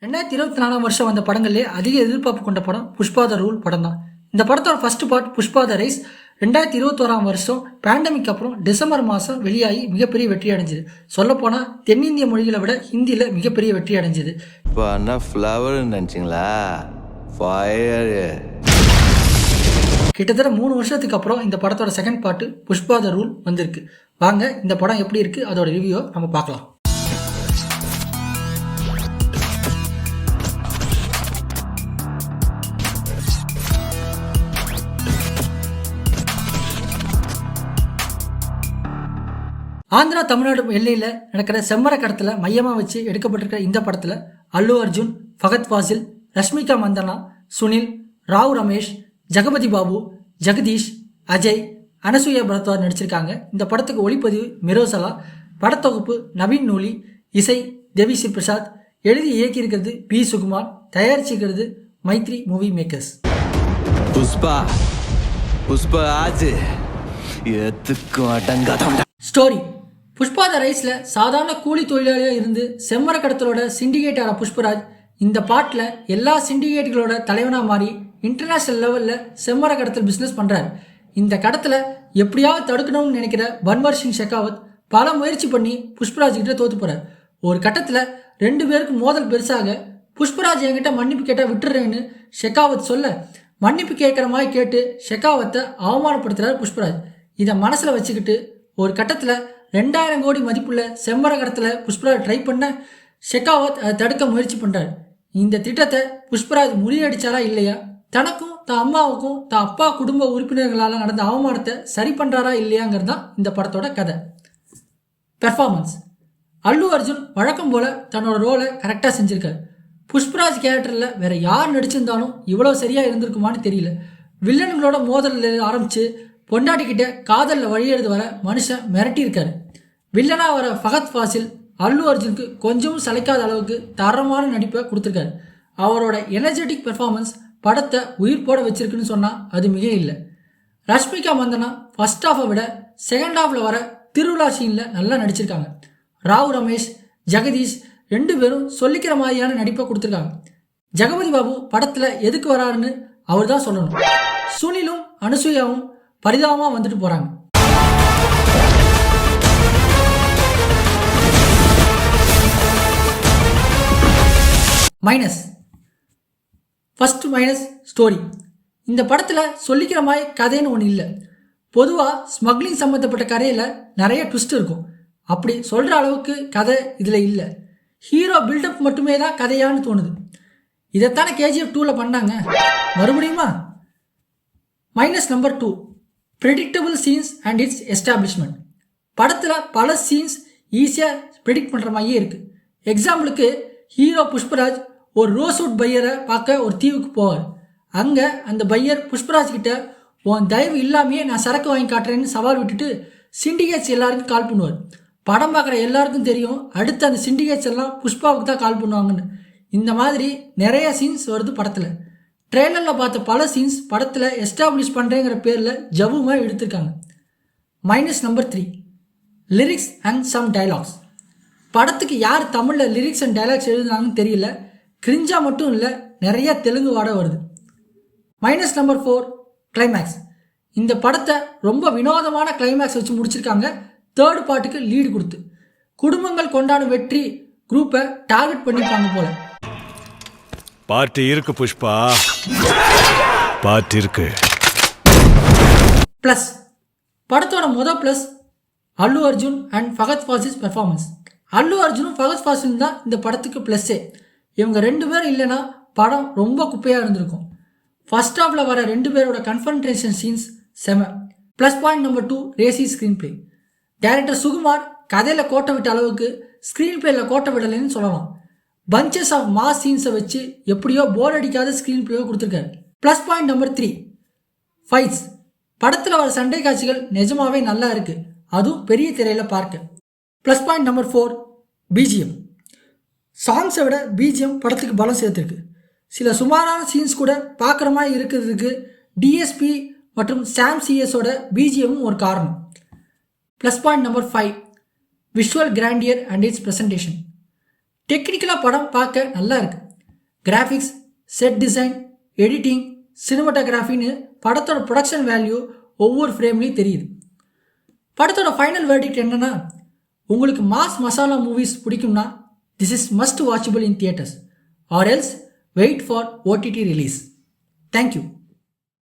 2024 வருஷம் வந்த படங்களே அதிக எதிர்பார்ப்பு கொண்ட படம் புஷ்பா த ரூல் படம் தான். இந்த படத்தோட first part Pushpa the rise 2021 வருஷம் பேண்டமிக் அப்புறம் டிசம்பர் மாதம் வெளியாகி மிகப்பெரிய வெற்றி அடைஞ்சது. சொல்லப்போனால் தென்னிந்திய மொழிகளை விட ஹிந்தியில் மிகப்பெரிய வெற்றி அடைஞ்சது. கிட்டத்தட்ட 3 வருஷத்துக்கு அப்புறம் இந்த படத்தோட second part Pushpa the rule வந்திருக்கு. வாங்க இந்த படம் எப்படி இருக்கு அதோட ரிவ்யூ நம்ம பார்க்கலாம். ஆந்திரா தமிழ்நாடு எல்லையில் நடக்கிற செம்மர கடத்தில் மையமாக வச்சு எடுக்கப்பட்டிருக்கிற இந்த படத்தில் அல்லு அர்ஜுன், ஃபகத் ஃபாசில், ரஷ்மிகா மந்தனா, சுனில், ராவ் ரமேஷ், ஜெகபதி பாபு, ஜெகதீஷ், அஜய், அனசூயா பரத்வாஜ் நடிச்சிருக்காங்க. இந்த படத்துக்கு ஒளிப்பதிவு மிரோசலா, படத்தொகுப்பு நவீன் நூலி, இசை தேவிஸ்ரீ பிரசாத், எழுதி இயக்கியிருக்கிறது பி சுகுமார், தயாரிச்சிருக்கிறது Mythri movie makers. Story: Pushpa the ரைஸ்ல சாதாரண கூலி தொழிலாளியாக இருந்து செம்மர கடத்தலோட சிண்டிகேட்டான புஷ்பராஜ் இந்த பாட்டில் எல்லா சிண்டிகேட்டுகளோட தலைவனாக மாறி இன்டர்நேஷனல் லெவலில் செம்மர கடத்தல் பிஸ்னஸ் பண்ணுறாரு. இந்த கடத்தலை எப்படியாவது தடுக்கணும்னு நினைக்கிற பன்வர் சிங் ஷெகாவத் பல முயற்சி பண்ணி புஷ்பராஜ் கிட்ட தோத்து போகிறார். ஒரு கட்டத்தில் 2 பேருக்கு மோதல் பெருசாக புஷ்பராஜ் என்கிட்ட மன்னிப்பு கேட்டால் விட்டுறேன்னு ஷெகாவத் சொல்ல மன்னிப்பு கேட்குற மாதிரி கேட்டு ஷெகாவத்தை அவமானப்படுத்துகிறார் புஷ்பராஜ். இதை மனசில் வச்சுக்கிட்டு ஒரு கட்டத்தில் 2000 கோடி மதிப்புள்ள செம்மர கடத்தில் புஷ்பராஜ் ட்ரை பண்ண ஷெகாவத் அதை தடுக்க முயற்சி பண்ணுறார். இந்த திட்டத்தை புஷ்பராஜ் முறியடிச்சாரா இல்லையா, தனக்கும் தான் அம்மாவுக்கும் தான் அப்பா குடும்ப உறுப்பினர்களால் நடந்த அவமானத்தை சரி பண்ணுறாரா இல்லையாங்கிறது தான் இந்த படத்தோட கதை. பெர்ஃபார்மன்ஸ்: அல்லு அர்ஜுன் வழக்கம் போல் தன்னோட ரோலை கரெக்டாக செஞ்சுருக்காரு. புஷ்பராஜ் கேரக்டரில் வேற யார் நடிச்சிருந்தாலும் இவ்வளோ சரியாக இருந்திருக்குமான்னு தெரியல. வில்லன்களோட மோதலில் ஆரம்பித்து பொண்டாட்டிக்கிட்ட காதலில் வழியெடுத்து வர மனுஷன் மிரட்டியிருக்காரு. வில்லனாக வர ஃபகத் ஃபாசில் அல்லு அர்ஜுனுக்கு கொஞ்சமும் சளைக்காத அளவுக்கு தரமான நடிப்பை கொடுத்துருக்காரு. அவரோட எனர்ஜெட்டிக் பெர்ஃபார்மன்ஸ் படத்தை உயிர் போட வச்சிருக்குன்னு சொன்னால் அது மிக இல்லை. ரஷ்மிகா மந்தனா ஃபர்ஸ்ட் ஹாஃபை விட செகண்ட் ஹாஃபில் வர திருவிழா சீனில் நல்லா நடிச்சிருக்காங்க. ராவ் ரமேஷ், ஜெகதீஷ் 2 பேரும் சொல்லிக்கிற மாதிரியான நடிப்பை கொடுத்துருக்காங்க. ஜெகபதி பாபு படத்தில் எதுக்கு வராருன்னு அவர் தான் சொல்லணும். சுனிலும் அனசூயாவும் பரிதாபமாக வந்துட்டு போகிறாங்க. Minus: first minus story. இந்த படத்தில் சொல்லிக்கிற மாதிரி கதைன்னு ஒன்று இல்லை. பொதுவாக ஸ்மக்லிங் சம்மந்தப்பட்ட கதையில் நிறைய ட்விஸ்ட் இருக்கும். அப்படி சொல்கிற அளவுக்கு கதை இதில் இல்லை. ஹீரோ பில்டப் மட்டுமே தான் கதையான்னு தோணுது. இதைத்தானே KGF 2ல் பண்ணாங்க, மறுபடியுமா? Minus number 2: predictable scenes and it's establishment. படத்தில் பல சீன்ஸ் ஈஸியாக ப்ரெடிக்ட் பண்ணுற மாதிரியே இருக்குது. எக்ஸாம்பிளுக்கு ஹீரோ புஷ்பராஜ் ஒரு ரோஸ்வுட் பையரை பார்க்க ஒரு தீவுக்கு போவார். அங்கே அந்த பையர் புஷ்பராஜ் கிட்ட உன் தயவு இல்லாமையே நான் சரக்கு வாங்கி காட்டுறேன்னு சவால் விட்டுட்டு சிண்டிகேட்ஸ் எல்லாருக்கும் கால் பண்ணுவார். படம் பார்க்குற எல்லாருக்கும் தெரியும் அடுத்து அந்த சிண்டிகேட்ஸ் எல்லாம் புஷ்பாவுக்கு தான் கால் பண்ணுவாங்கன்னு. இந்த மாதிரி நிறைய சீன்ஸ் வருது படத்தில். ட்ரெய்லரில் பார்த்த பல சீன்ஸ் படத்தில் எஸ்டாப்ளிஷ் பண்ணுறேங்கிற பேரில் ஜவுமாக எடுத்திருக்காங்க. Minus number 3: lyrics and some dialogues. படத்துக்கு யார் தமிழில் லிரிக்ஸ் அண்ட் டைலாக்ஸ் எழுதுனாங்கன்னு தெரியல. கிரிஞ்சா மட்டும் இல்லை, நிறைய தெலுங்கு வாட வருது. Minus number 4: climax. இந்த படத்தை ரொம்ப வினோதமான கிளைமேக்ஸ் வச்சு முடிச்சிருக்காங்க. 3rd பார்ட்டுக்கு லீடு கொடுத்து குடும்பங்கள் கொண்டாடும் வெற்றி குரூப்பை டார்கெட் பண்ணிப்பாங்க போல. பார்ட்டி இருக்கு புஷ்பா, பார்ட்டி இருக்கு. ப்ளஸ்: படத்தோட plus Allu Arjun and Fahadh Faasil performance. Allu அர்ஜுனும் ஃபகத் ஃபாசிலும் தான் இந்த படத்துக்கு ப்ளஸ்ஸே. இவங்க 2 பேரும் இல்லைன்னா படம் ரொம்ப குப்பையாக இருந்திருக்கும். ஃபர்ஸ்ட் ஹாஃபில் வர 2 பேரோட கன்ஃபன்ட்ரேஷன் சீன்ஸ் செம. Plus point number 2: racy screenplay. Director Sukumar கதையில் கோட்டை விட்ட அளவுக்கு ஸ்க்ரீன் பிளேயில் கோட்டை விடலைன்னு சொல்லலாம். பஞ்சஸ் ஆஃப் மாஸ் சீன்ஸை வச்சு எப்படியோ போர் அடிக்காத ஸ்க்ரீன் பிளேவை கொடுத்துருக்காரு. Plus point number 3: fights. படத்தில் வர சண்டை காட்சிகள் நிஜமாவே நல்லா இருக்குது, அதுவும் பெரிய திரையில் பார்க்க. Plus point number 4: BGM. சாங்ஸை விட BGM படத்துக்கு பலம் சேர்த்துருக்கு. சில சுமாரான சீன்ஸ் கூட பார்க்குற மாதிரி இருக்கிறதுக்கு DSP மற்றும் சாம் சிஎஸோட BGMமும் ஒரு காரணம். Plus point number 5: visual grandeur and it's presentation. டெக்னிக்கலாக படம் பார்க்க நல்லா இருக்குது. கிராஃபிக்ஸ், செட் டிசைன், எடிட்டிங், சினிமாட்டோகிராஃபின்னு படத்தோட ப்ரொடக்ஷன் வேல்யூ ஒவ்வொரு ஃப்ரேம்லேயும் தெரியுது. படத்தோட ஃபைனல் வேர்டிக்ட் என்னன்னா, உங்களுக்கு மாஸ் மசாலா மூவிஸ் பிடிக்கும்னா this is must watchable in theatres or else wait for OTT release. Thank you.